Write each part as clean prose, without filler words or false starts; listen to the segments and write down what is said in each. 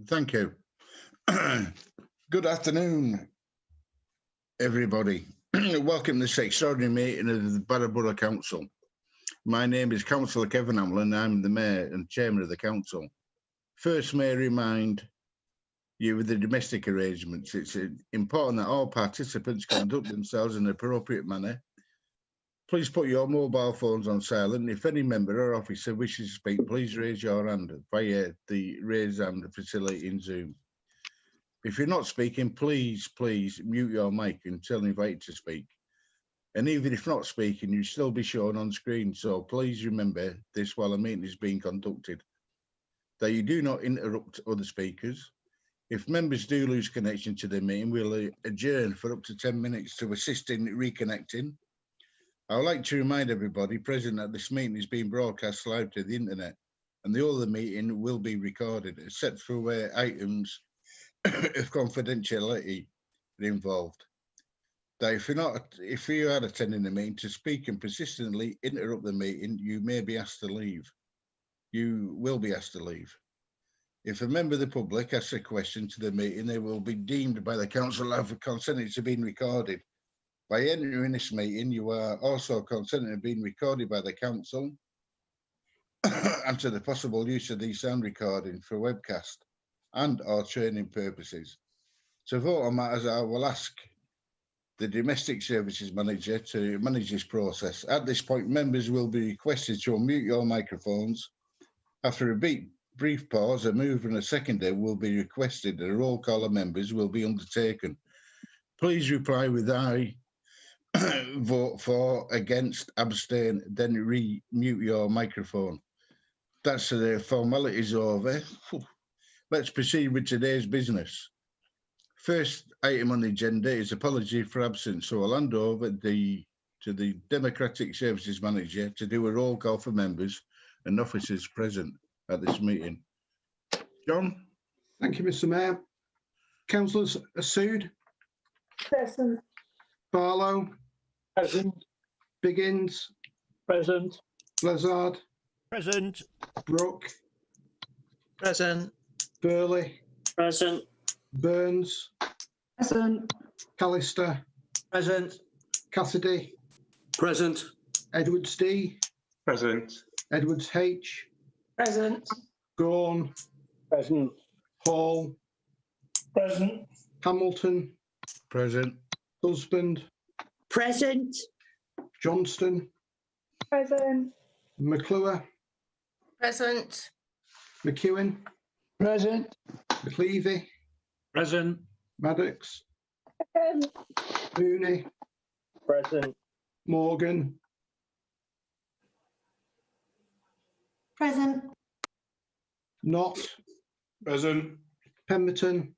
Thank you. Good afternoon, everybody. Welcome to this extraordinary meeting of the Barrow Borough Council. My name is Councillor Kevin Hamlin. I'm the Mayor and Chairman of the Council. First, may I remind you of the domestic arrangements. It's important that all participants conduct themselves in an appropriate manner. Please put your mobile phones on silent. If any member or officer wishes to speak, please raise your hand via the raise hand facility in Zoom. If you're not speaking, please mute your mic until invited to speak. And even if not speaking, you still be shown on screen. So please remember this while a meeting is being conducted, that you do not interrupt other speakers. If members do lose connection to the meeting, we'll adjourn for up to 10 minutes to assist in reconnecting. I would like to remind everybody present that this meeting is being broadcast live to the internet, and the other meeting will be recorded, except for where items of confidentiality are involved. That if you are attending the meeting to speak and persistently interrupt the meeting, you may be asked to leave. You will be asked to leave. If a member of the public asks a question to the meeting, they will be deemed by the council to have consented to being recorded. By entering this meeting, you are also consenting to being recorded by the council and to the possible use of the sound recording for webcast and or training purposes. To vote on matters, I will ask the Domestic Services Manager to manage this process. At this point, members will be requested to unmute your microphones. After a brief pause, a mover and a seconder will be requested and a roll call of members will be undertaken. Please reply with aye, vote for, against, abstain, then mute your microphone. That's the formalities over. Let's proceed with today's business. First item on the agenda is apology for absence. So I'll hand over to the Democratic Services Manager to do a roll call for members and officers present at this meeting. John? Thank you, Mr. Mayor. Councillors Assood? Present. Barlow? Present. Biggins? Present. Lazard? Present. Brooke? Present. Burley? Present. Burns? Present. Callister? Present. Cassidy? Present. Edwards D? Present. Edwards H? Present. Gorn? Present. Hall? Present. Hamilton? Present. Husband? Present. Johnston? Present. McClure? Present. McEwen? Present. McLeavy? Present. Maddox? Mooney? Present. Morgan? Present. Knott? Present. Pemberton?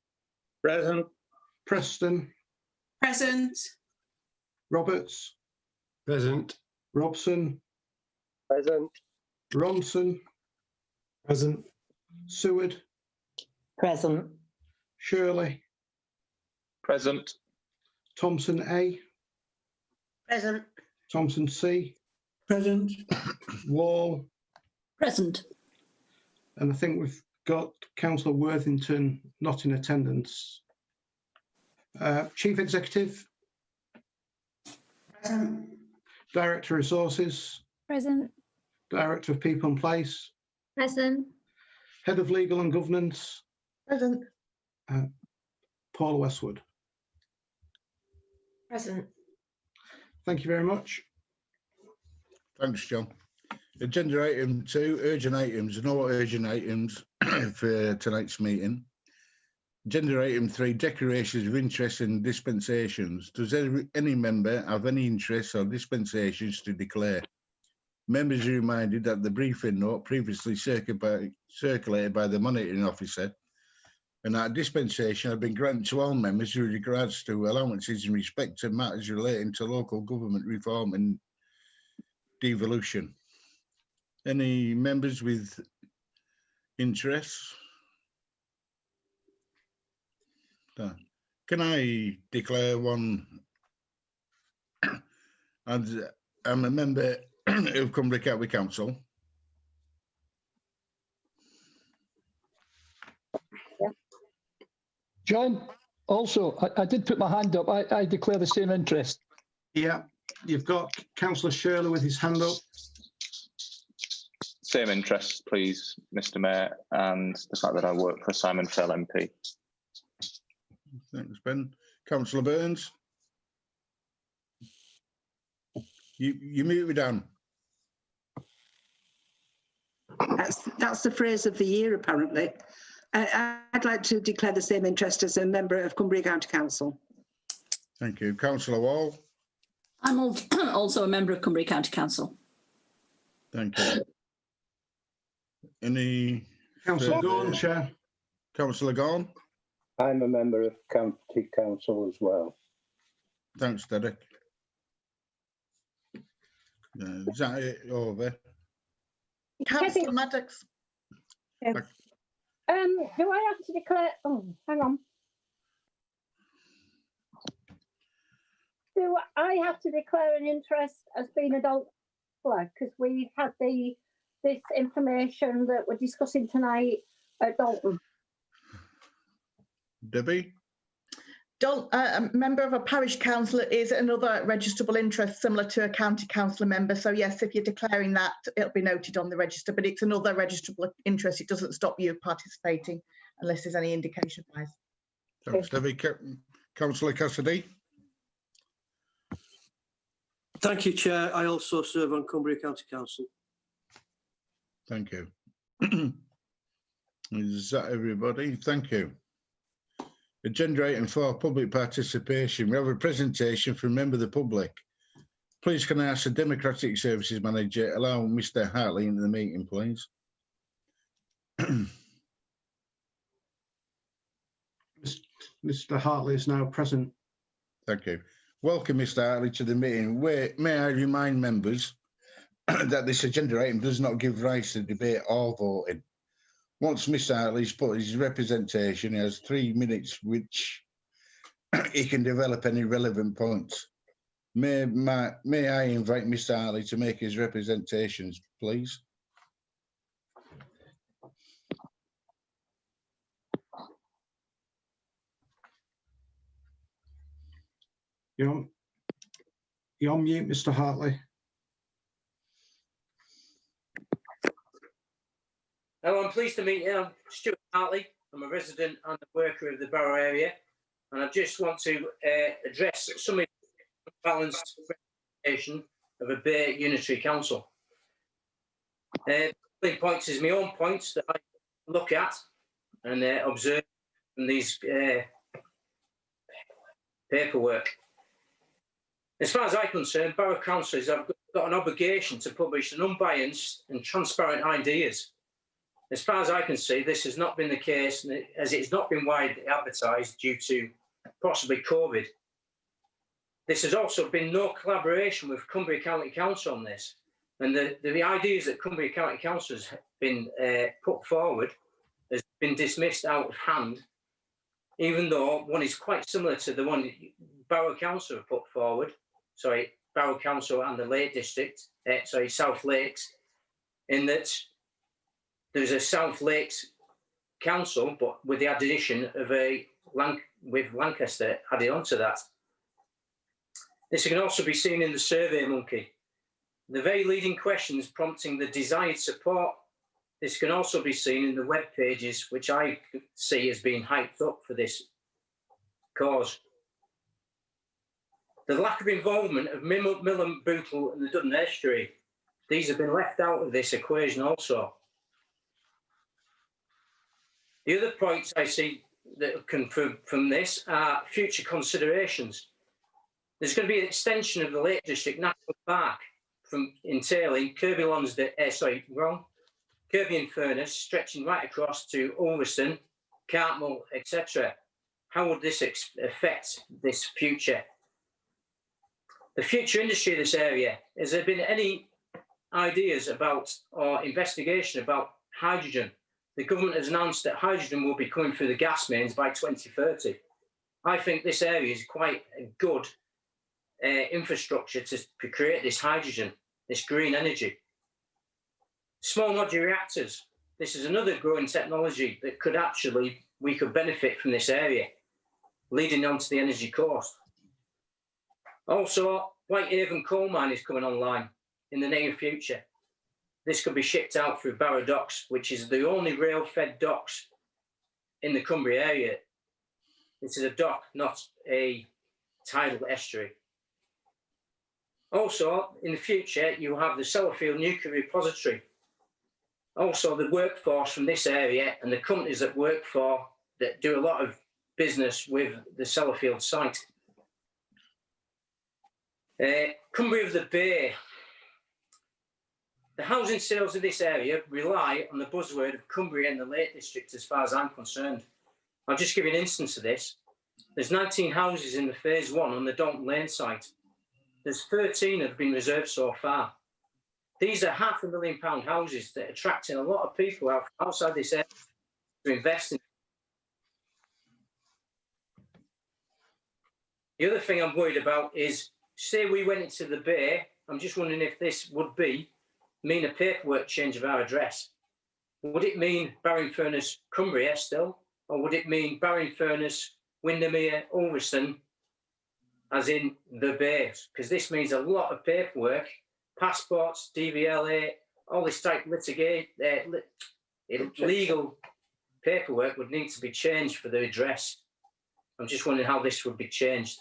Present. Preston? Present. Roberts? Present. Robson? Present. Ronson? Present. Seward? Present. Shirley? Present. Thompson A? Present. Thompson C? Present. Wall? Present. And I think we've got Councillor Worthington not in attendance. Chief Executive? Present. Director of Resources? Present. Director of People and Place? Present. Head of Legal and Governance? Present. Paula Westwood. Present. Thank you very much. Thanks, John. Agenda item 2, urgent items. No urgent items for tonight's meeting. Agenda item 3, declarations of interest and dispensations. Does any member have any interests or dispensations to declare? Members are reminded that the briefing note previously circulated by the monitoring officer and that dispensation had been granted to all members with regards to allowances in respect to matters relating to local government reform and devolution. Any members with interests? Can I declare one? And I'm a member of Cumbria County Council. John, also, I did put my hand up. I declare the same interest. Yeah, you've got councillor Shirley with his hand up. Same interest, please, Mr. Mayor, and the fact that I work for Simon Fell MP. Thanks, Ben. Councillor Burns. You mute me down. That's the phrase of the year, apparently. I'd like to declare the same interest as a member of Cumbria County Council. Thank you. Councillor Wall. I'm also a member of Cumbria County Council. Thank you. Any? Councillor further- Gordon, Chair. Councillor Gorn. I'm a member of County Council as well. Thanks, Derek. Is that it over? Councillor Maddox. Do I have to declare? Oh, hang on. Do I have to declare an interest as being a Dalton councillor? Because we've had this information that we're discussing tonight at Dalton. Debbie? A member of a parish council is another registrable interest similar to a county councillor member. So yes, if you're declaring that, it'll be noted on the register, but it's another registrable interest. It doesn't stop you participating unless there's any indication otherwise. Thanks, Debbie. Councillor Cassidy? Thank you, Chair. I also serve on Cumbria County Council. Thank you. Is that everybody? Thank you. Agenda item 4, public participation. We have a presentation from a member of the public. Please can I ask the Democratic Services Manager allow Mr. Hartley into the meeting, please? Mr. Hartley is now present. Thank you. Welcome, Mr. Hartley, to the meeting. May I remind members that this agenda item does not give rise to debate or voting. Once Mr. Hartley's put his representation, he has 3 minutes, which he can develop any relevant points. May I invite Mr. Hartley to make his representations, please? You're on mute, Mr. Hartley. Hello, I'm pleased to meet you. I'm Stuart Hartley. I'm a resident and a worker of the borough area, and I just want to address some of the balanced representation of a Bay Unitary Council. The points is my own points that I look at and observe from these paperwork. As far as I'm concerned, borough councillors have got an obligation to publish an unbiased and transparent ideas. As far as I can see, this has not been the case, as it's not been widely advertised due to possibly COVID. This has also been no collaboration with Cumbria County Council on this. And the ideas that Cumbria County Council has been put forward has been dismissed out of hand, even though one is quite similar to the one Borough Council have put forward. Sorry, Borough Council and the Lake District, South Lakes, in that there's a South Lakes Council, but with the addition of with Lancaster added onto that. This can also be seen in the Survey Monkey. The very leading questions prompting the desired support. This can also be seen in the web pages, which I see as being hyped up for this cause. The lack of involvement of Millen, Bootle and the Duddon Estuary. These have been left out of this equation also. The other points I see that can from this are future considerations. There's going to be an extension of the Lake District National Park from entailing Kirby and Furness, stretching right across to Ulverston, Cartmel, etc. How would this affect this future? The future industry of this area, has there been any ideas about or investigation about hydrogen? The government has announced that hydrogen will be coming through the gas mains by 2030. I think this area is quite a good infrastructure to create this hydrogen, this green energy. Small modular reactors. This is another growing technology that we could benefit from this area. leading on to the energy coast. Also, Whitehaven coal mine is coming online in the near future. This could be shipped out through Barrow Docks, which is the only rail-fed docks in the Cumbria area. This is a dock, not a tidal estuary. Also, in the future, you have the Sellafield Nuclear Repository. Also, the workforce from this area and the companies that work for, that do a lot of business with the Sellafield site. Cumbria of the Bay. The housing sales in this area rely on the buzzword of Cumbria in the Lake District as far as I'm concerned. I'll just give you an instance of this. There's 19 houses in the phase 1 on the Dalton Lane site. There's 13 that have been reserved so far. These are £500,000 houses that are attracting a lot of people outside this area to invest in. The other thing I'm worried about is, say we went into the Bay, I'm just wondering if this would mean a paperwork change of our address. Would it mean Barron-Furness, Cumbria still, or would it mean Barron-Furness, Windermere, Ulverston, as in the Bay? Because this means a lot of paperwork, passports, DVLA, all this type of legal paperwork would need to be changed for the address. I'm just wondering how this would be changed.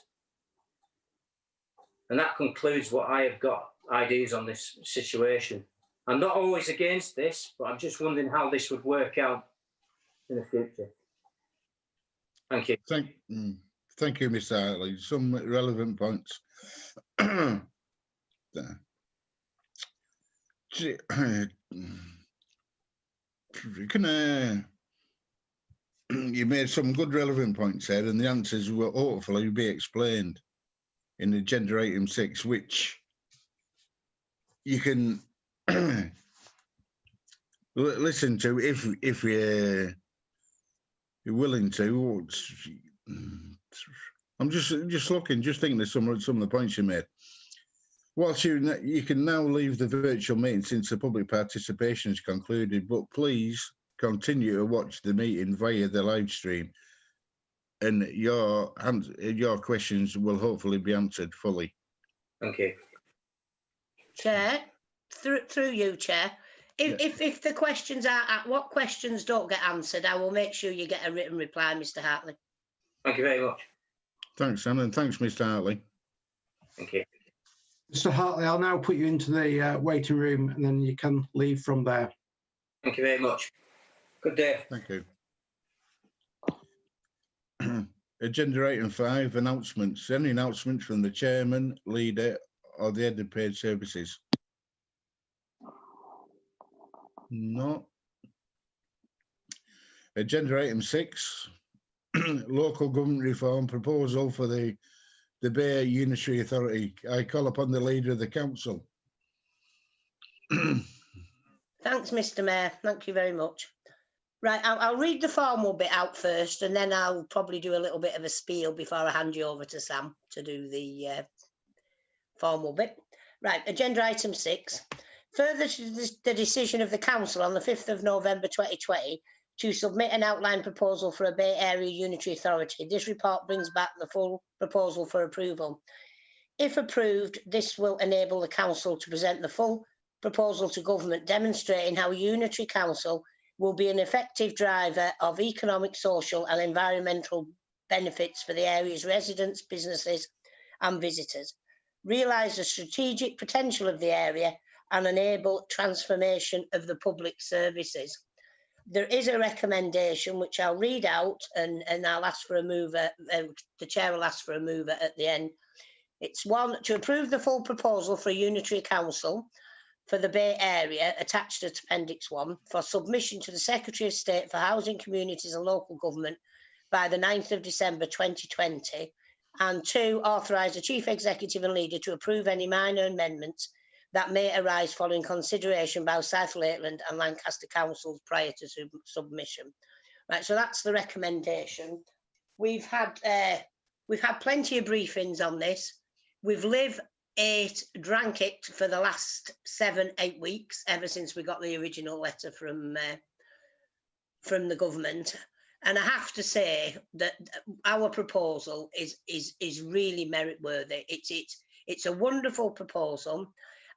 And that concludes what I have got ideas on this situation. I'm not always against this, but I'm just wondering how this would work out in the future. Thank you. Thank you, Mr. Hartley. Some relevant points. You made some good relevant points there, and the answers will hopefully be explained in agenda item 6, which you can listen to if you're willing to. I'm just thinking of some of the points you made. Whilst you can now leave the virtual meeting since the public participation is concluded, but please continue to watch the meeting via the live stream, and your questions will hopefully be answered fully. Thank you. Chair, through you, Chair. If the questions are, what questions don't get answered, I will make sure you get a written reply, Mr. Hartley. Thank you very much. Thanks, Anne, and thanks, Mr. Hartley. Thank you. Mr. Hartley, I'll now put you into the waiting room, and then you can leave from there. Thank you very much. Good day. Thank you. Agenda item 5, announcements. Any announcements from the chairman, leader, or the head of paid services? No. Agenda item 6, local government reform proposal for the Bay Unitary Authority. I call upon the leader of the council. Thanks, Mr. Mayor. Thank you very much. Right, I'll read the formal bit out first, and then I'll probably do a little bit of a spiel before I hand you over to Sam to do the formal bit. Right, agenda item 6. Further to the decision of the council on the 5th of November 2020 to submit an outline proposal for a Bay Area Unitary Authority. This report brings back the full proposal for approval. If approved, this will enable the council to present the full proposal to government, demonstrating how Unitary Council will be an effective driver of economic, social and environmental benefits for the area's residents, businesses and visitors, realise the strategic potential of the area and enable transformation of the public services. There is a recommendation which I'll read out, and I'll ask for a mover, the chair will ask for a mover at the end. It's 1, to approve the full proposal for a Unitary Council for the Bay Area, attached to Appendix 1, for submission to the Secretary of State for Housing, Communities and Local Government by the 9th of December 2020, and 2, authorise the Chief Executive and Leader to approve any minor amendments that may arise following consideration by South Lakeland and Lancaster councils prior to submission. Right, so that's the recommendation. We've had plenty of briefings on this. We've lived it, drank it for the last 7-8 weeks, ever since we got the original letter from the government. And I have to say that our proposal is really merit worthy. It's a wonderful proposal,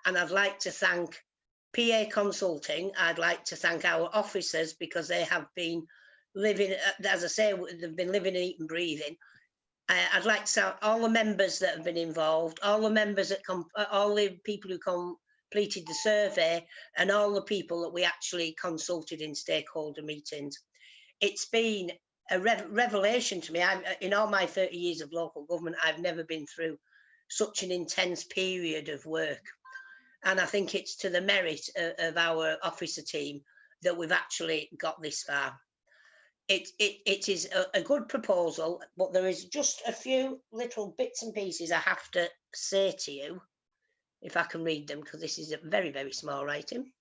and I'd like to thank PA Consulting. I'd like to thank our officers because they have been living, as I say, they've been living, eating, breathing. I'd like to thank all the members that have been involved, all the members that all the people who completed the survey, and all the people that we actually consulted in stakeholder meetings. It's been a revelation to me. In all my 30 years of local government, I've never been through such an intense period of work. And I think it's to the merit of our officer team that we've actually got this far. It is a good proposal, but there is just a few little bits and pieces I have to say to you, if I can read them, because this is a very, very small writing.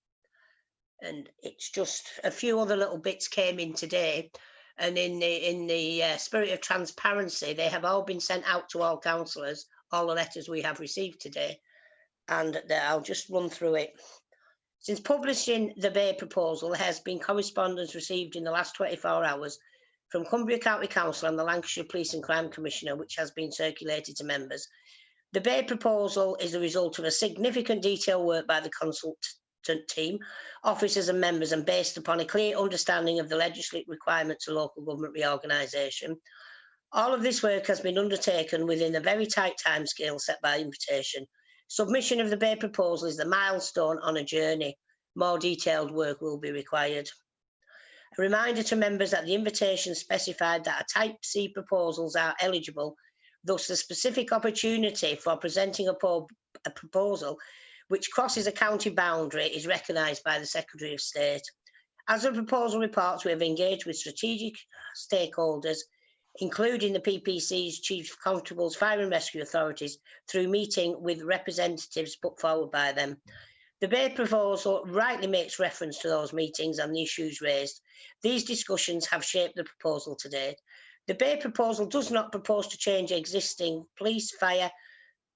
And it's just a few other little bits came in today. And in the spirit of transparency, they have all been sent out to all councillors, all the letters we have received today. And I'll just run through it. Since publishing the Bay proposal, there has been correspondence received in the last 24 hours from Cumbria County Council and the Lancashire Police and Crime Commissioner, which has been circulated to members. The Bay proposal is a result of a significant detailed work by the consultant team, officers and members, and based upon a clear understanding of the legislative requirements of local government reorganisation. All of this work has been undertaken within a very tight timescale set by invitation. Submission of the Bay proposal is the milestone on a journey. More detailed work will be required. A reminder to members that the invitation specified that a Type C proposals are eligible, thus the specific opportunity for presenting a proposal which crosses a county boundary is recognised by the Secretary of State. As the proposal reports, we have engaged with strategic stakeholders, including the PPC's Chief Constables, Fire and Rescue Authorities, through meeting with representatives put forward by them. The Bay proposal rightly makes reference to those meetings and the issues raised. These discussions have shaped the proposal to date. The Bay proposal does not propose to change existing police, fire,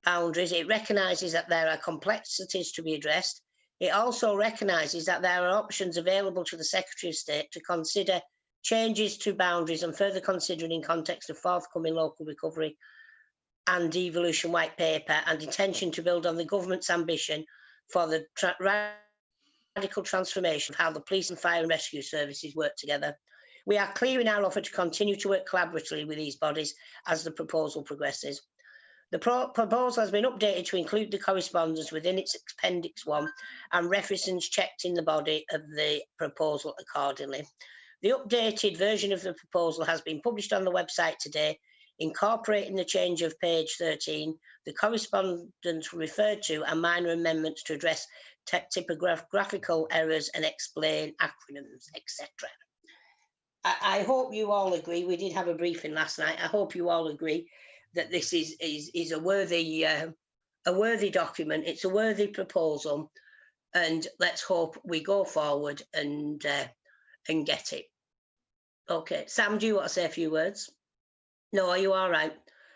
boundaries. It recognises that there are complexities to be addressed. It also recognises that there are options available to the Secretary of State to consider changes to boundaries and further considering in context of forthcoming local recovery and devolution white paper and intention to build on the government's ambition for the radical transformation of how the police and fire and rescue services work together. We are clear in our offer to continue to work collaboratively with these bodies as the proposal progresses. The proposal has been updated to include the correspondence within its Appendix 1 and references checked in the body of the proposal accordingly. The updated version of the proposal has been published on the website today, incorporating the change of page 13, the correspondence referred to, and minor amendments to address typographical errors and explain acronyms, etc. I hope you all agree. We did have a briefing last night. I hope you all agree that this is a worthy document. It's a worthy proposal, and let's hope we go forward and get it. Okay, Sam, do you want to say a few words? No, are you all right?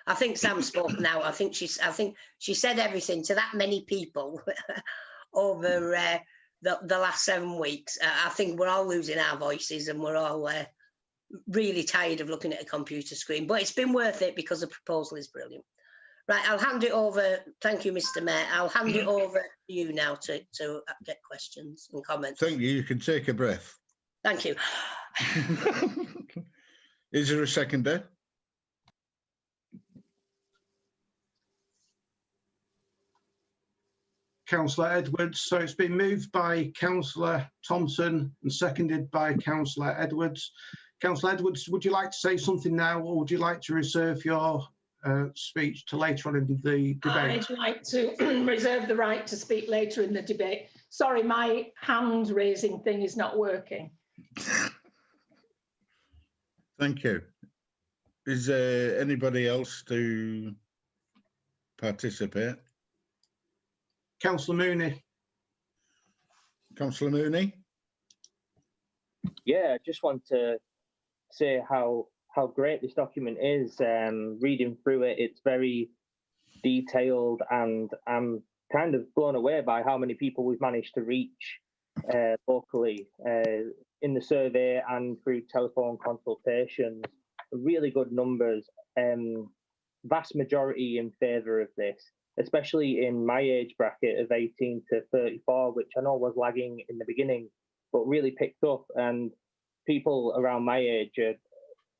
I think Sam spoke now. I think she said everything to that many people over the last 7 weeks. I think we're all losing our voices and we're all really tired of looking at a computer screen, but it's been worth it because the proposal is brilliant. Right, I'll hand it over. Thank you, Mr. Mayor. I'll hand it over to you now to get questions and comments. Thank you. You can take a breath. Thank you. Is there a seconder? Councillor Edwards. So it's been moved by Councillor Thompson and seconded by Councillor Edwards. Councillor Edwards, would you like to say something now, or would you like to reserve your speech to later on in the debate? I'd like to reserve the right to speak later in the debate. Sorry, my hand raising thing is not working. Thank you. Is there anybody else to participate? Councillor Mooney. Councillor Mooney? Yeah, I just want to say how great this document is. Reading through it, it's very detailed, and I'm kind of blown away by how many people we've managed to reach locally in the survey and through telephone consultations. Really good numbers. Vast majority in favour of this, especially in my age bracket of 18 to 34, which I know was lagging in the beginning, but really picked up. And people around my age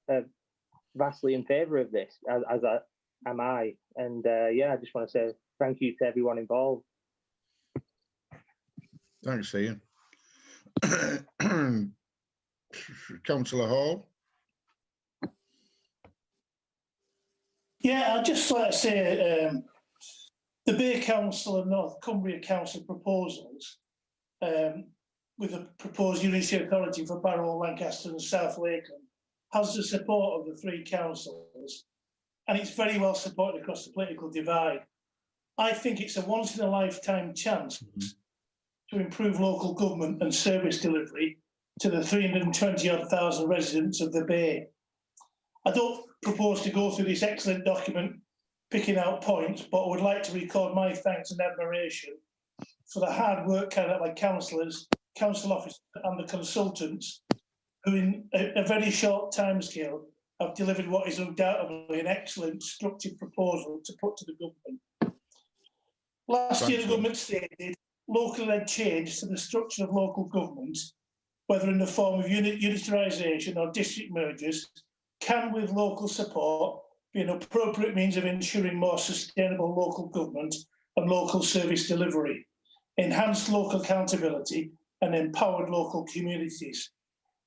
are vastly in favour of this, as am I. And yeah, I just want to say thank you to everyone involved. Thanks, Ian. Councillor Hall. Yeah, I'd just like to say the Bay Council and North Cumbria Council proposals with the proposed unity authority for Barrow, Lancaster and South Lakeland has the support of the three councils, and it's very well supported across the political divide. I think it's a once in a lifetime chance to improve local government and service delivery to the 320,000 residents of the Bay. I don't propose to go through this excellent document picking out points, but I would like to record my thanks and admiration for the hard work carried out by councillors, council officers and the consultants who in a very short timescale have delivered what is undoubtedly an excellent structured proposal to put to the government. Last year the government stated locally led change to the structure of local government, whether in the form of unitarisation or district mergers, can, with local support, be an appropriate means of ensuring more sustainable local government and local service delivery, enhanced local accountability and empowered local communities.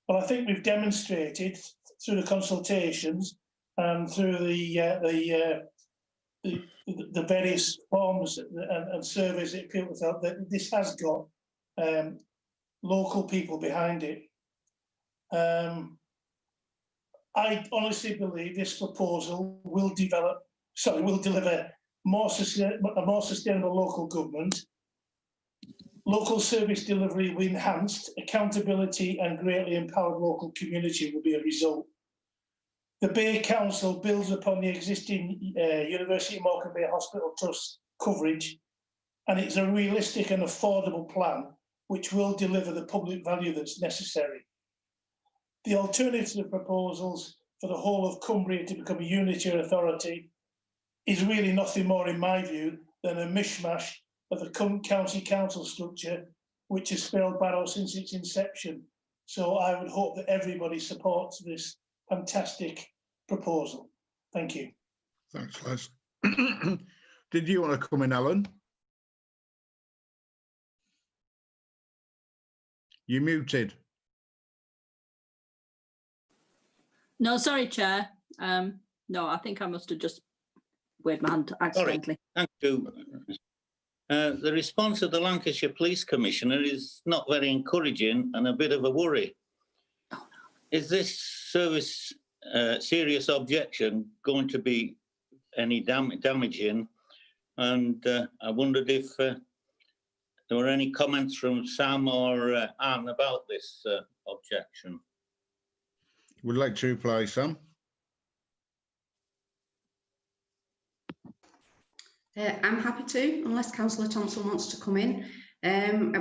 Well, I think we've demonstrated through the consultations and through the various forms and surveys that people felt that this has got local people behind it. I honestly believe this proposal will deliver a more sustainable local government. Local service delivery will be enhanced, accountability and greatly empowered local community will be a result. The Bay Council builds upon the existing University Morecambe Bay Hospital Trust coverage, and it's a realistic and affordable plan which will deliver the public value that's necessary. The alternative proposals for the whole of Cumbria to become a unity authority is really nothing more, in my view, than a mishmash of the county council structure, which has failed Barrow since its inception. So I would hope that everybody supports this fantastic proposal. Thank you. Thanks, Les. Did you want to come in, Alan? You're muted. No, sorry, Chair. No, I think I must have just waved my hand accidentally. Sorry. Thank you. The response of the Lancashire Police Commissioner is not very encouraging and a bit of a worry. Oh, no. Is this service serious objection going to be any damaging? And I wondered if there were any comments from Sam or Anne about this objection. Would like to reply, Sam? I'm happy to, unless Councillor Thompson wants to come in.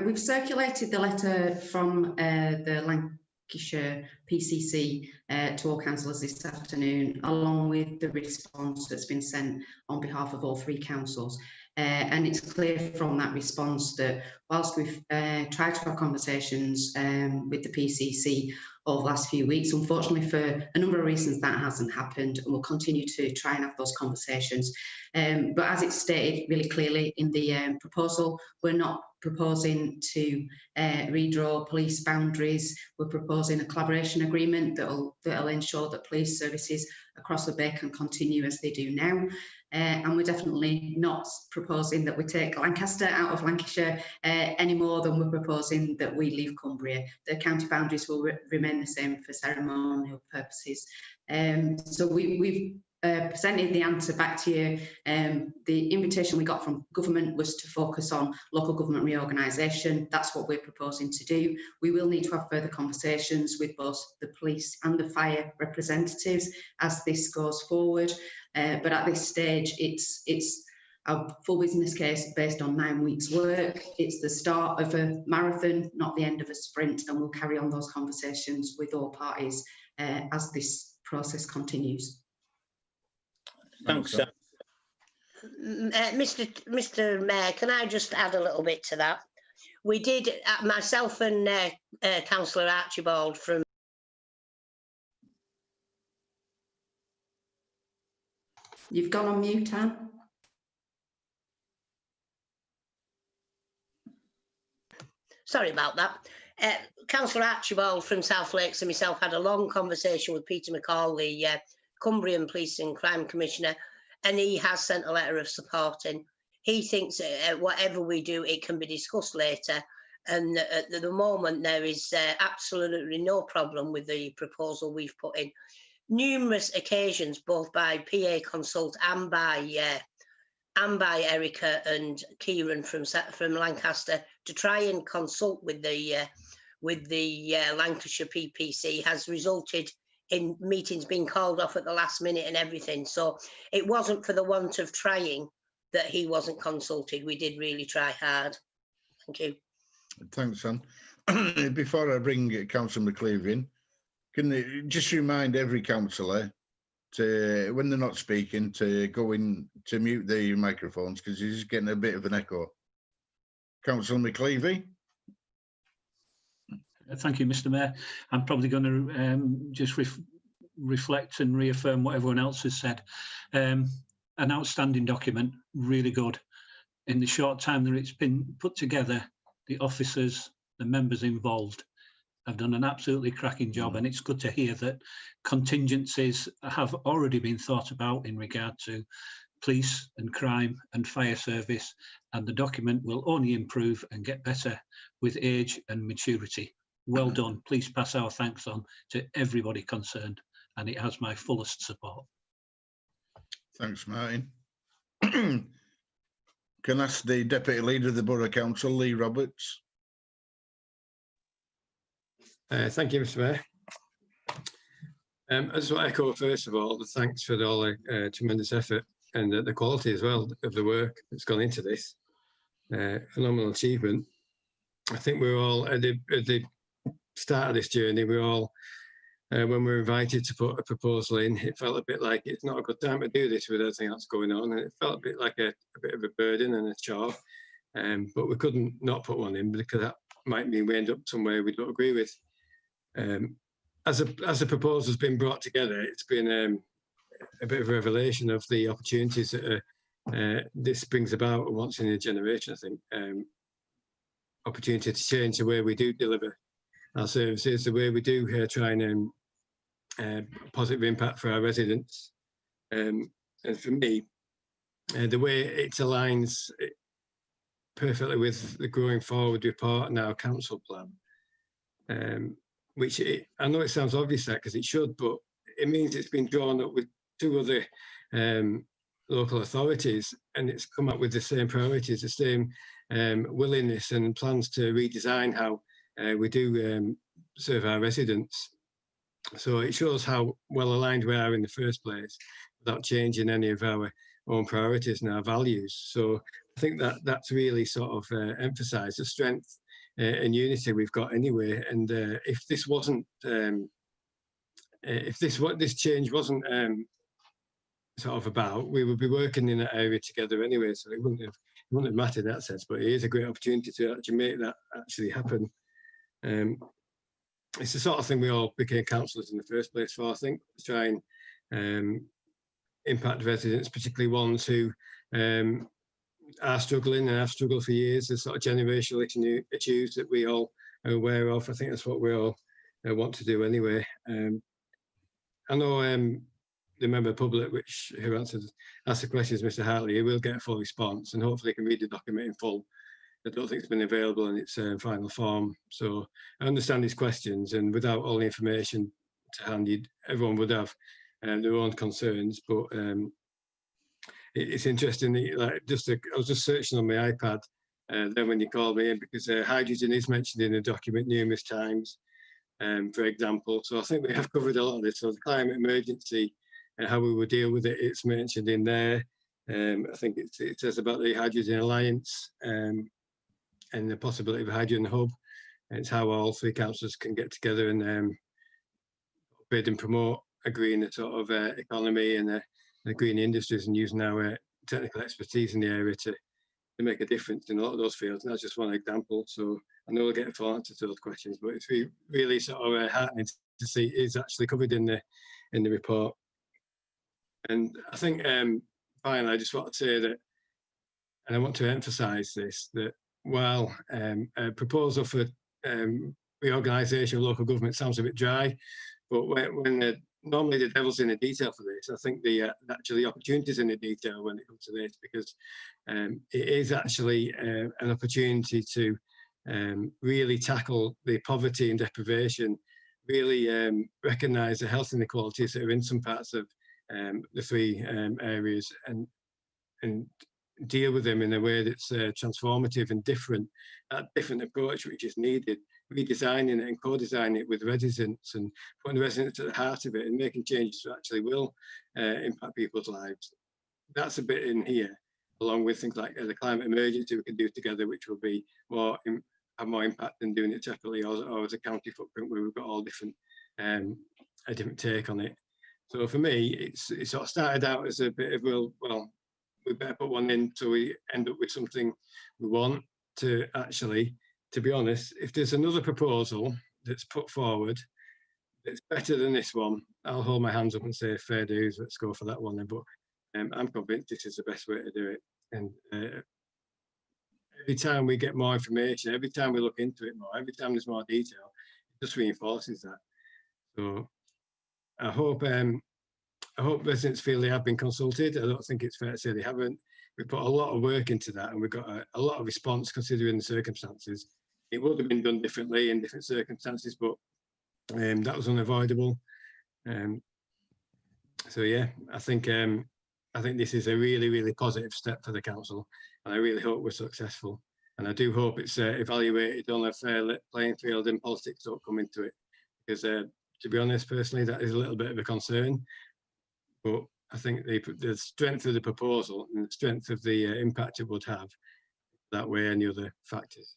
We've circulated the letter from the Lancashire PCC to all councillors this afternoon, along with the response that's been sent on behalf of all three councils. And it's clear from that response that whilst we've tried to have conversations with the PCC over the last few weeks, unfortunately for a number of reasons that hasn't happened, and we'll continue to try and have those conversations. But as it's stated really clearly in the proposal, we're not proposing to redraw police boundaries. We're proposing a collaboration agreement that'll ensure that police services across the Bay can continue as they do now. And we're definitely not proposing that we take Lancaster out of Lancashire any more than we're proposing that we leave Cumbria. The county boundaries will remain the same for ceremonial purposes. So we've presented the answer back to you. The invitation we got from government was to focus on local government reorganisation. That's what we're proposing to do. We will need to have further conversations with both the police and the fire representatives as this goes forward. But at this stage, our full business case based on 9 weeks' work. It's the start of a marathon, not the end of a sprint, and we'll carry on those conversations with all parties as this process continues. Thanks, Sam. Mr. Mayor, can I just add a little bit to that? We did, myself and Councillor Archibald from. You've gone on mute, Anne. Sorry about that. Councillor Archibald from South Lakes and myself had a long conversation with Peter McCall, the Cumbrian Police and Crime Commissioner, and he has sent a letter of support in. He thinks whatever we do, it can be discussed later. And at the moment, there is absolutely no problem with the proposal we've put in. Numerous occasions, both by PA Consult and by Erica and Kieran from Lancaster, to try and consult with the Lancashire PPC has resulted in meetings being called off at the last minute and everything. So it wasn't for the want of trying that he wasn't consulted. We did really try hard. Thank you. Thanks, Sam. Before I bring Councillor McCleave in, can you just remind every councillor to, when they're not speaking, to go in to mute the microphones, because he's getting a bit of an echo. Councillor McCleavey. Thank you, Mr. Mayor. I'm probably going to just reflect and reaffirm what everyone else has said. An outstanding document, really good. In the short time that it's been put together, the officers, the members involved have done an absolutely cracking job, and it's good to hear that contingencies have already been thought about in regard to police and crime and fire service, and the document will only improve and get better with age and maturity. Well done. Please pass our thanks on to everybody concerned, and it has my fullest support. Thanks, Martin. Can I ask the Deputy Leader of the Borough Council, Lee Roberts? Thank you, Mr. Mayor. I just want to echo, first of all, the thanks for all the tremendous effort and the quality as well of the work that's gone into this. Phenomenal achievement. I think we're all at the start of this journey. We're all, when we were invited to put a proposal in, it felt a bit like it's not a good time to do this with everything that's going on, and it felt a bit like a bit of a burden and a chore. But we couldn't not put one in, because that might mean we end up somewhere we don't agree with. As the proposal's been brought together, it's been a bit of a revelation of the opportunities that this brings about once in a generation, I think. Opportunity to change the way we do deliver our services, the way we do try and positive impact for our residents. And for me, the way it aligns perfectly with the Growing Forward report and our council plan, which I know it sounds obvious that, because it should, but it means it's been drawn up with 2 other local authorities, and it's come up with the same priorities, the same willingness and plans to redesign how we do serve our residents. So it shows how well aligned we are in the first place, without changing any of our own priorities and our values. So I think that that's really sort of emphasised the strength and unity we've got anyway. And if this wasn't, if this change wasn't sort of about, we would be working in that area together anyway. So it wouldn't have mattered in that sense. But it is a great opportunity to actually make that actually happen. It's the sort of thing we all became councillors in the first place for, I think, to try and impact residents, particularly ones who are struggling and have struggled for years. The sort of generational issues that we all are aware of. I think that's what we all want to do anyway. I know the member of the public who asked the questions, Mr. Hartley, he will get a full response, and hopefully can read the document in full. I don't think it's been available in its final form. So I understand his questions, and without all the information to hand, everyone would have their own concerns. But it's interesting, like I was just searching on my iPad then when you called me in, because hydrogen is mentioned in the document numerous times, for example. So I think we have covered a lot of this. So the climate emergency, how we will deal with it, it's mentioned in there. I think it says about the Hydrogen Alliance and the possibility of a hydrogen hub. And it's how all three councils can get together and bid and promote a green sort of economy and the green industries, and using our technical expertise in the area to make a difference in a lot of those fields. And that's just one example. So I know we'll get a full answer to those questions, but it's really sort of heartening to see it's actually covered in the report. And I think finally, I just want to say that, and I want to emphasise this, that while a proposal for reorganisation of local government sounds a bit dry, but when normally the devil's in the detail for this, I think actually the opportunities in the detail when it comes to this, because it is actually an opportunity to really tackle the poverty and deprivation, really recognise the health inequalities that are in some parts of the three areas, and deal with them in a way that's transformative and different, that different approach which is needed, redesigning it and co-designing it with residents and putting the residents at the heart of it and making changes that actually will impact people's lives. That's a bit in here, along with things like the climate emergency we can do together, which will be have more impact than doing it separately or as a county footprint where we've got all different a different take on it. So for me, it sort of started out as a bit of, well, we better put one in so we end up with something we want to actually, to be honest, if there's another proposal that's put forward that's better than this one, I'll hold my hands up and say, fair dues, let's go for that one then. But I'm convinced this is the best way to do it. And every time we get more information, every time we look into it more, every time there's more detail, it just reinforces that. So I hope residents feel they have been consulted. I don't think it's fair to say they haven't. We put a lot of work into that, and we got a lot of response considering the circumstances. It would have been done differently in different circumstances, but that was unavoidable. So yeah, I think this is a really, really positive step for the council, and I really hope we're successful. And I do hope it's evaluated on a fair playing field and politics don't come into it, because to be honest, personally, that is a little bit of a concern. But I think the strength of the proposal and the strength of the impact it would have, that way any other factors.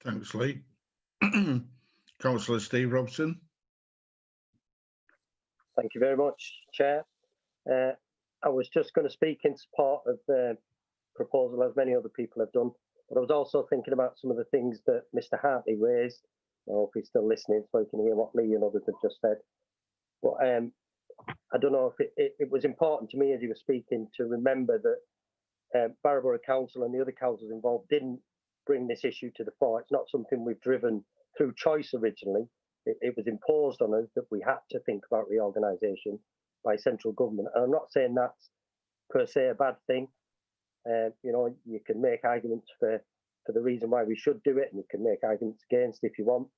Thanks, Lee. Councillor Steve Robson. Thank you very much, Chair. I was just going to speak in support of the proposal, as many other people have done, but I was also thinking about some of the things that Mr. Hartley raised. I hope he's still listening so he can hear what Lee and others have just said. But I don't know if it was important to me as he was speaking to remember that Barrowborough Council and the other councils involved didn't bring this issue to the fore. It's not something we've driven through choice originally. It was imposed on us that we had to think about reorganisation by central government. And I'm not saying that's per se a bad thing. You know, you can make arguments for the reason why we should do it, and you can make arguments against if you want.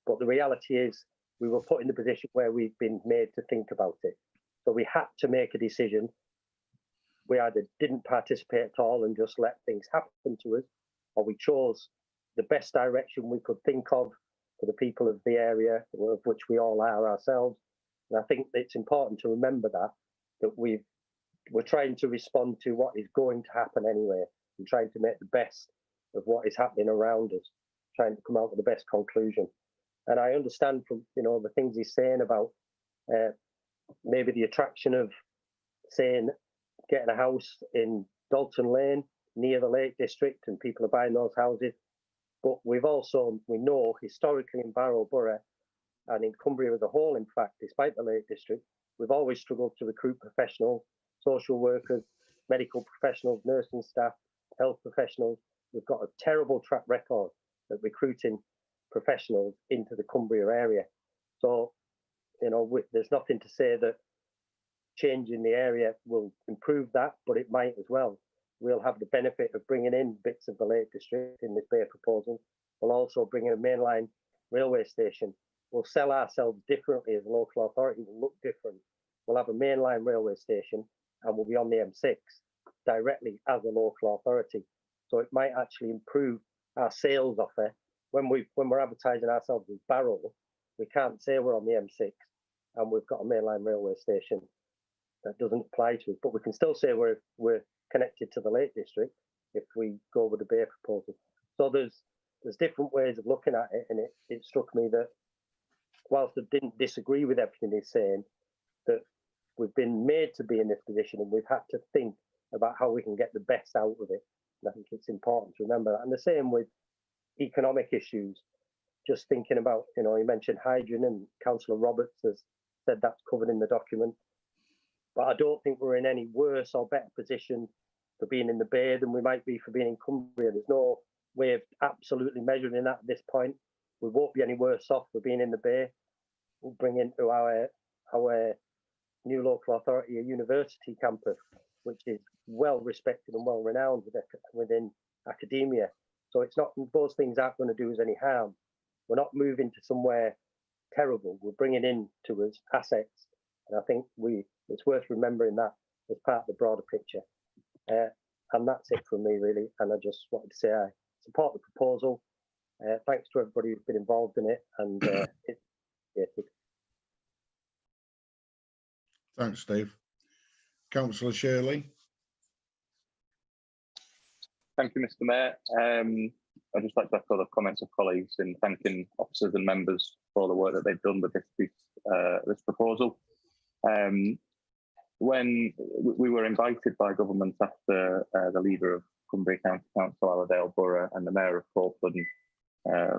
But the reality is we were put in the position where we've been made to think about it. So we had to make a decision. We either didn't participate at all and just let things happen to us, or we chose the best direction we could think of for the people of the area, of which we all are ourselves. And I think it's important to remember that we're trying to respond to what is going to happen anyway, and trying to make the best of what is happening around us, trying to come out with the best conclusion. And I understand from the things he's saying about maybe the attraction of saying getting a house in Dalton Lane near the Lake District, and people are buying those houses. But we know historically in Barrowborough and in Cumbria as a whole, in fact, despite the Lake District, we've always struggled to recruit professionals, social workers, medical professionals, nursing staff, health professionals. We've got a terrible track record of recruiting professionals into the Cumbria area. So, there's nothing to say that changing the area will improve that, but it might as well. We'll have the benefit of bringing in bits of the Lake District in this Bay proposal. We'll also bring in a mainline railway station. We'll sell ourselves differently as a local authority. We'll look different. We'll have a mainline railway station, and we'll be on the M6 directly as a local authority. So it might actually improve our sales offer. When we're advertising ourselves as Barrow, we can't say we're on the M6 and we've got a mainline railway station. that doesn't apply to us, but we can still say we're connected to the Lake District if we go with the Bay proposal. So there's different ways of looking at it, and it struck me that whilst I didn't disagree with everything he's saying, that we've been made to be in this position and we've had to think about how we can get the best out of it. And I think it's important to remember that. And the same with economic issues, just thinking about, you know, you mentioned hydrogen, and Councillor Roberts has said that's covered in the document. But I don't think we're in any worse or better position for being in the Bay than we might be for being in Cumbria. There's no way of absolutely measuring that at this point. We won't be any worse off for being in the Bay. We'll bring into our new local authority a university campus, which is well respected and well renowned within academia. So it's not, those things aren't going to do us any harm. We're not moving to somewhere terrible. We're bringing in to us assets, and I think it's worth remembering that as part of the broader picture. And that's it from me, really. And I just wanted to say I support the proposal. Thanks to everybody who's been involved in it, and it's Thanks, Steve. Councillor Shirley. Thank you, Mr. Mayor. I'd just like to echo the comments of colleagues in thanking officers and members for the work that they've done with this proposal. When we were invited by government after the leader of Cumbria County Council, Allerdale Borough, and the Mayor of Copeland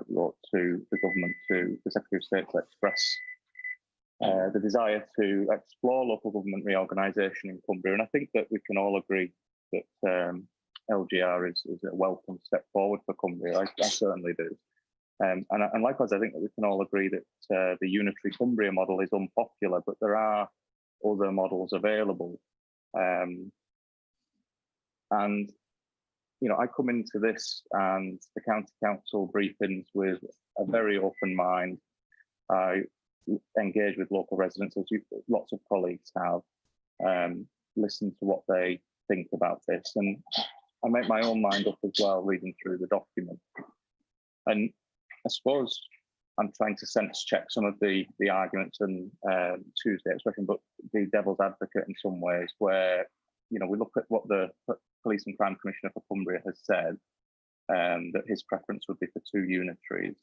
wrote to the government, to the Secretary of State, to express the desire to explore local government reorganisation in Cumbria. And I think that we can all agree that LGR is a welcome step forward for Cumbria. I certainly do. And likewise, I think that we can all agree that the unitary Cumbria model is unpopular, but there are other models available. And, you know, I come into this and the county council briefings with a very open mind. I engage with local residents, as lots of colleagues have, listen to what they think about this. And I make my own mind up as well, reading through the document. And I suppose I'm trying to sense check some of the arguments and Tuesday expression, but the devil's advocate in some ways, where, you know, we look at what the Police and Crime Commissioner for Cumbria has said, that his preference would be for 2 unitaries.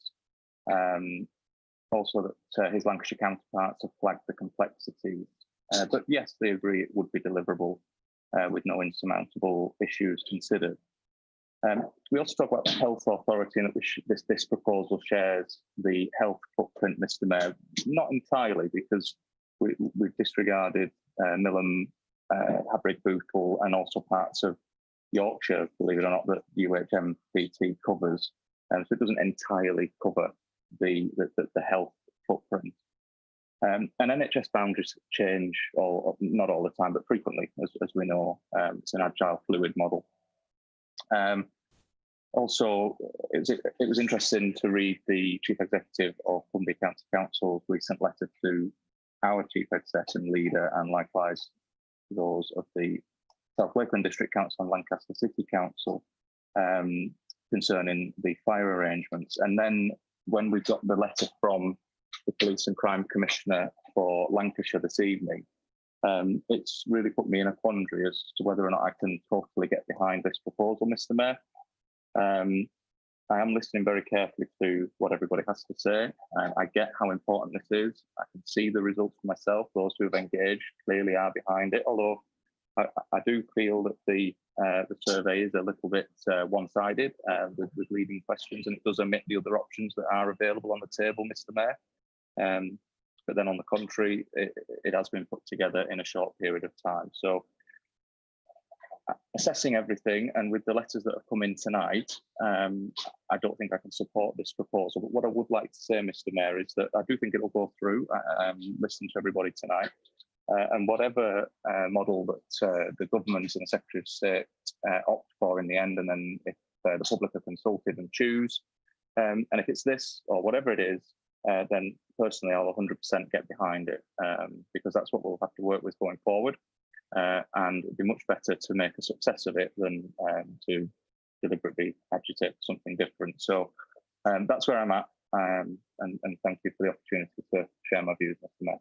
Also that his Lancashire counterparts have flagged the complexities. But yes, they agree it would be deliverable with no insurmountable issues considered. We also talk about the health authority, and that this proposal shares the health footprint, Mr. Mayor. Not entirely, because we've disregarded Millom, Habrick, Bootle, and also parts of Yorkshire, believe it or not, that UHMPT covers. So it doesn't entirely cover the health footprint. And NHS boundaries change, or not all the time, but frequently, as we know. It's an agile, fluid model. Also, it was interesting to read the Chief Executive of Cumbria County Council's recent letter to our Chief Exec and leader, and likewise those of the South Lakeland District Council and Lancaster City Council, concerning the fire arrangements. And then when we got the letter from the Police and Crime Commissioner for Lancashire this evening, it's really put me in a quandary as to whether or not I can totally get behind this proposal, Mr. Mayor. I am listening very carefully to what everybody has to say. I get how important this is. I can see the results for myself. Those who have engaged clearly are behind it, although I do feel that the survey is a little bit one-sided with leading questions, and it does omit the other options that are available on the table, Mr. Mayor. But then on the contrary, it has been put together in a short period of time. So assessing everything, and with the letters that have come in tonight, I don't think I can support this proposal. But what I would like to say, Mr. Mayor, is that I do think it will go through. Listen to everybody tonight. And whatever model that the government and the Secretary of State opt for in the end, and then if the public are consulted and choose, and if it's this or whatever it is, then personally I'll 100% get behind it, because that's what we'll have to work with going forward. And it'd be much better to make a success of it than to deliberately agitate something different. So that's where I'm at, and thank you for the opportunity to share my views, Mr. Mayor.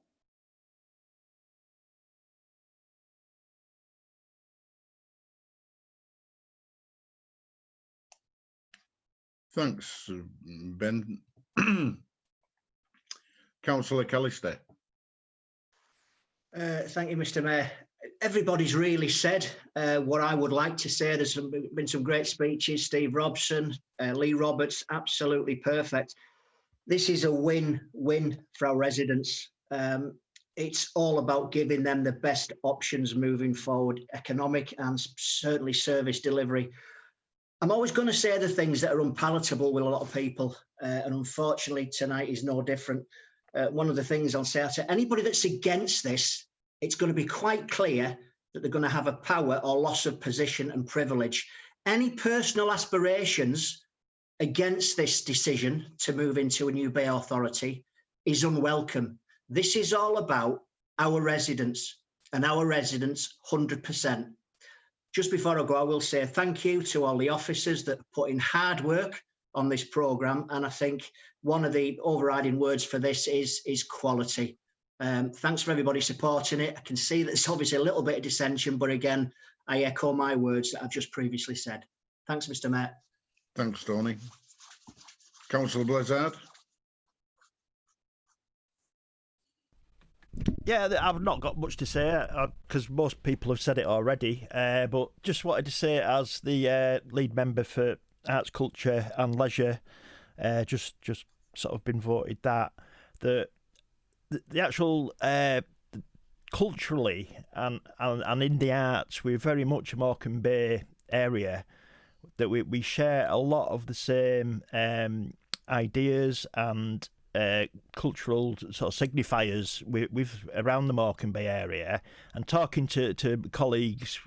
Thanks, Ben. Councillor Callister. Thank you, Mr. Mayor. Everybody's really said what I would like to say. There's been some great speeches. Steve Robson, Lee Roberts, absolutely perfect. This is a win-win for our residents. It's all about giving them the best options moving forward, economic and certainly service delivery. I'm always going to say the things that are unpalatable with a lot of people, and unfortunately tonight is no different. One of the things I'll say to anybody that's against this, it's going to be quite clear that they're going to have a power or loss of position and privilege. Any personal aspirations against this decision to move into a new Bay Authority is unwelcome. This is all about our residents, and our residents 100%. Just before I go, I will say thank you to all the officers that put in hard work on this programme, and I think one of the overriding words for this is quality. Thanks for everybody supporting it. I can see that there's obviously a little bit of dissension, but again, I echo my words that I've just previously said. Thanks, Mr. Mayor. Thanks, Tony. Councillor Blizzard. Yeah, I've not got much to say because most people have said it already. But just wanted to say, as the lead member for Arts, Culture and Leisure, just sort of been voted that the actual culturally and in the arts, we're very much a Morecambe Bay area, that we share a lot of the same ideas and cultural sort of signifiers with around the Morecambe Bay area. And talking to colleagues,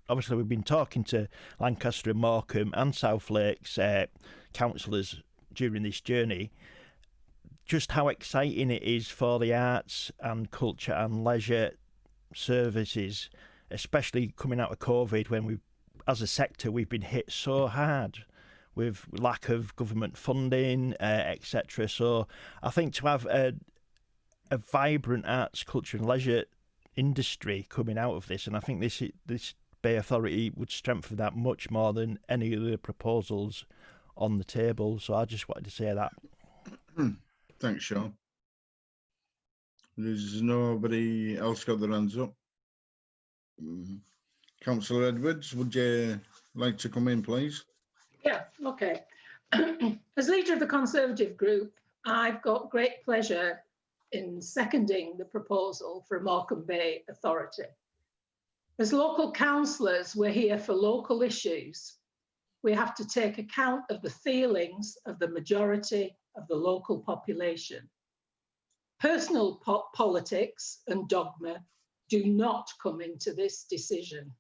obviously we've been talking to Lancaster and Morecambe and South Lakes councillors during this journey, just how exciting it is for the arts and culture and leisure services, especially coming out of COVID, when we, as a sector, we've been hit so hard with lack of government funding, etc. So I think to have a vibrant arts, culture and leisure industry coming out of this, and I think this Bay Authority would strengthen that much more than any of the proposals on the table. So I just wanted to say that. Thanks, Sean. There's nobody else got their hands up. Councillor Edwards, would you like to come in, please? Yeah, okay. As leader of the Conservative group, I've got great pleasure in seconding the proposal for a Morecambe Bay Authority. As local councillors, we're here for local issues. We have to take account of the feelings of the majority of the local population. Personal politics and dogma do not come into this decision.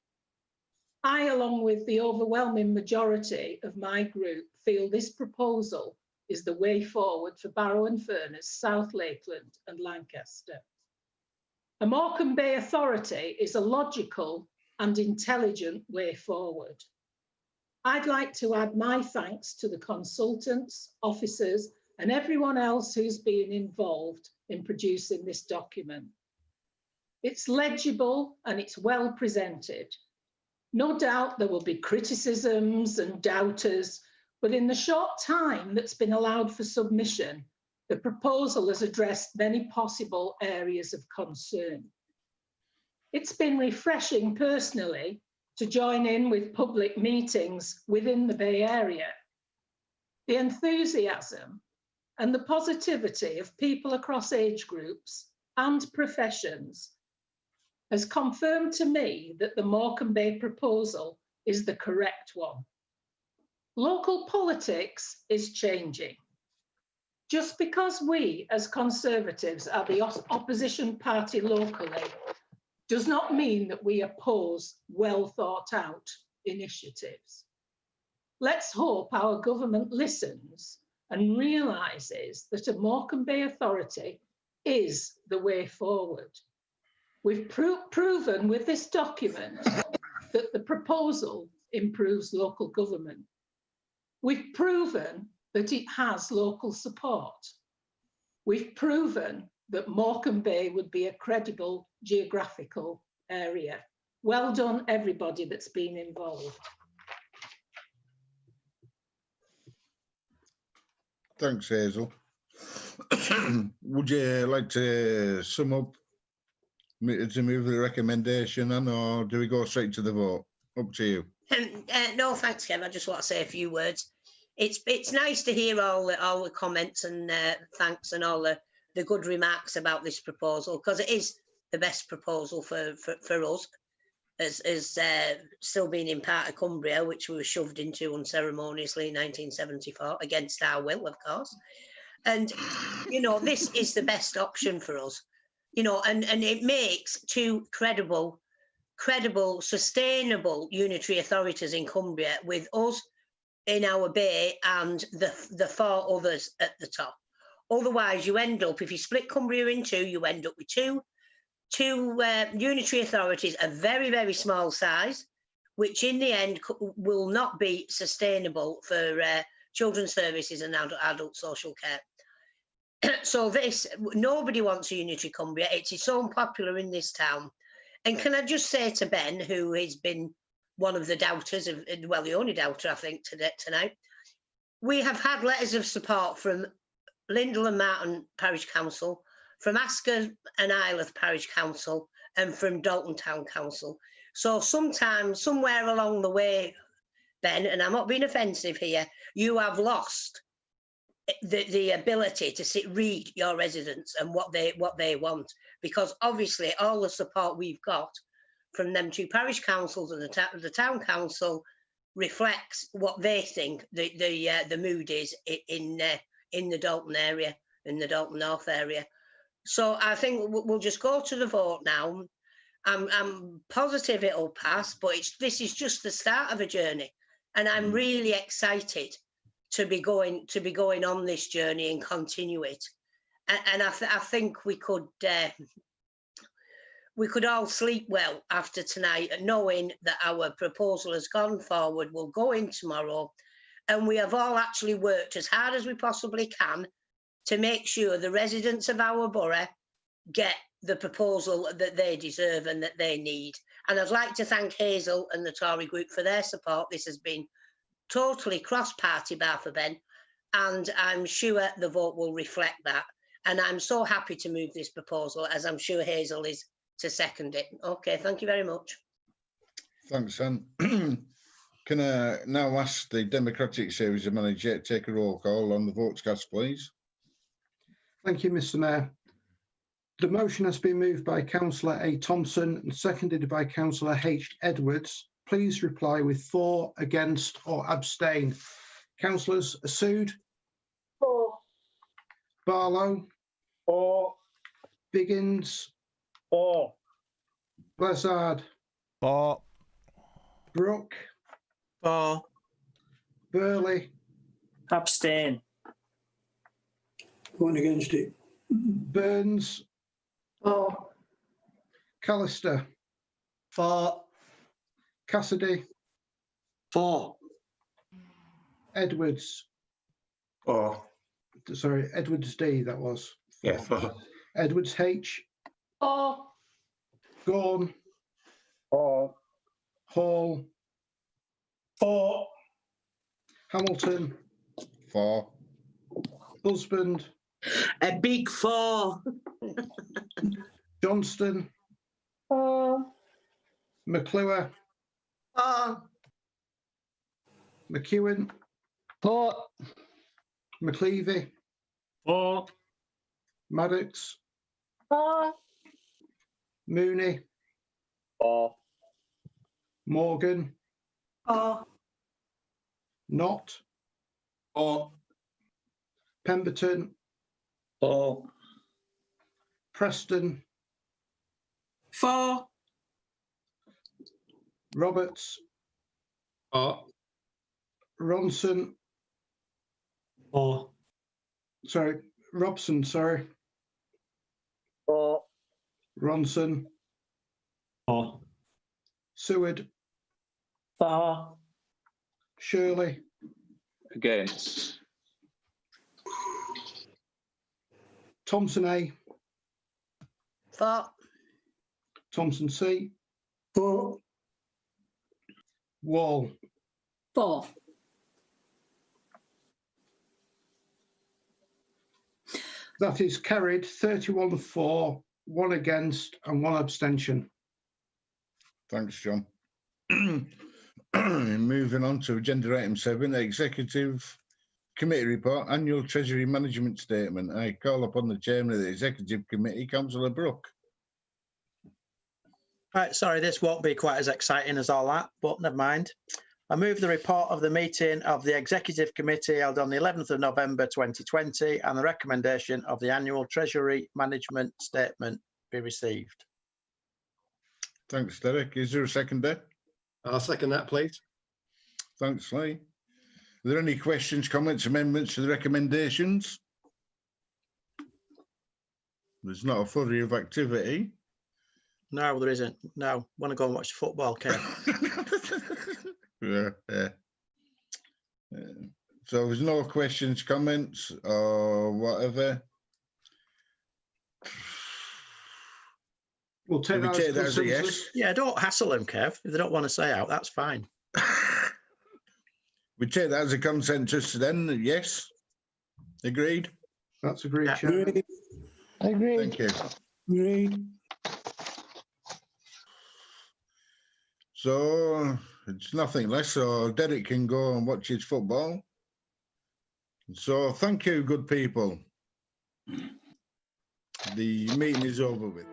I, along with the overwhelming majority of my group, feel this proposal is the way forward for Barrow-in-Furness, South Lakeland and Lancaster. A Morecambe Bay Authority is a logical and intelligent way forward. I'd like to add my thanks to the consultants, officers, and everyone else who's been involved in producing this document. It's legible and it's well presented. No doubt there will be criticisms and doubters, but in the short time that's been allowed for submission, the proposal has addressed many possible areas of concern. It's been refreshing personally to join in with public meetings within the Bay Area. The enthusiasm and the positivity of people across age groups and professions has confirmed to me that the Morecambe Bay proposal is the correct one. Local politics is changing. Just because we as Conservatives are the opposition party locally does not mean that we oppose well thought out initiatives. Let's hope our government listens and realises that a Morecambe Bay Authority is the way forward. We've proven with this document that the proposal improves local government. We've proven that it has local support. We've proven that Morecambe Bay would be a credible geographical area. Well done, everybody that's been involved. Thanks, Hazel. Would you like to sum up to move the recommendation on, or do we go straight to the vote? Up to you. No, thanks, Kev. I just want to say a few words. It's nice to hear all the comments and thanks and all the good remarks about this proposal, because it is the best proposal for us as still being in part of Cumbria, which we were shoved into unceremoniously in 1974 against our will, of course. And you know, this is the best option for us. You know, and it makes two credible, sustainable unitary authorities in Cumbria, with us in our bay and the four others at the top. Otherwise, you end up, if you split Cumbria in two, you end up with two unitary authorities of very, very small size, which in the end will not be sustainable for children's services and adult social care. So nobody wants a unitary Cumbria. It is so unpopular in this town. And can I just say to Ben, who has been one of the doubters, well, the only doubter, I think, tonight, we have had letters of support from Lindell and Martin Parish Council, from Asker and Isleworth Parish Council, and from Dalton Town Council. So sometimes, somewhere along the way, Ben, and I'm not being offensive here, you have lost the ability to read your residents and what they want, because obviously all the support we've got from them two parish councils and the town council reflects what they think the mood is in the Dalton area, in the Dalton North area. So I think we'll just go to the vote now. I'm positive it'll pass, but this is just the start of a journey, and I'm really excited to be going on this journey and continue it. And I think we could all sleep well after tonight, knowing that our proposal has gone forward. We'll go in tomorrow, and we have all actually worked as hard as we possibly can to make sure the residents of our borough get the proposal that they deserve and that they need. And I'd like to thank Hazel and the Tory group for their support. This has been totally cross-party bar for Ben, and I'm sure the vote will reflect that. And I'm so happy to move this proposal, as I'm sure Hazel is to second it. Okay, thank you very much. Thanks, Anne. Can I now ask the Democratic Services Manager to take a roll call on the votes cast, please? Thank you, Mr. Mayor. The motion has been moved by Councillor A. Thompson and seconded by Councillor H. Edwards. Please reply with for, against, or abstain. Councillors Assood? For. Barlow? For. Biggins? For. Lazard? For. Brooke? For. Burley? Abstain. Going against it. Burns? For. Callister? For. Cassidy? For. Edwards? For. Sorry, Edwards D, that was. Yeah, for. Edwards H? For. Gorn? For. Hall? For. Hamilton? For. Husband? A big four. Johnston? For. McClure? McEwen? For. McLeavy? For. Maddox? For. Mooney? For. Morgan? For. Knott? For. Pemberton? For. Preston? For. Roberts? For. Ronson? For. Sorry, Robson, sorry. For. Ronson? For. Seward? For. Shirley? Against. Thompson A? For. Thompson C? For. Wall? For. That is carried 31 for, 1 against and 1 abstention. Thanks, John. Moving on to agenda item 7, Executive Committee Report, Annual Treasury Management Statement. I call upon the Chairman of the Executive Committee, Councillor Brooke. Right, sorry, this won't be quite as exciting as all that, but never mind. I move the report of the meeting of the Executive Committee held on the 11th of November 2020 and the recommendation of the Annual Treasury Management Statement be received. Thanks, Derek. Is there a seconder? I'll second that, please. Thanks, Lee. Are there any questions, comments, amendments to the recommendations? There's not a flurry of activity. No, there isn't. No, want to go and watch football, Kev. Yeah. So there's no questions, comments, or whatever. We'll take Can we take that as a yes? consensus. Yeah, don't hassle them, Kev. If they don't want to say out, that's fine. We take that as a consensus then, yes? Agreed? That's agreed, Yeah. Chairman. Agreed. Thank you. Agreed. So it's nothing less, so Derek can go and watch his football. So thank you, good people. The meeting is over with.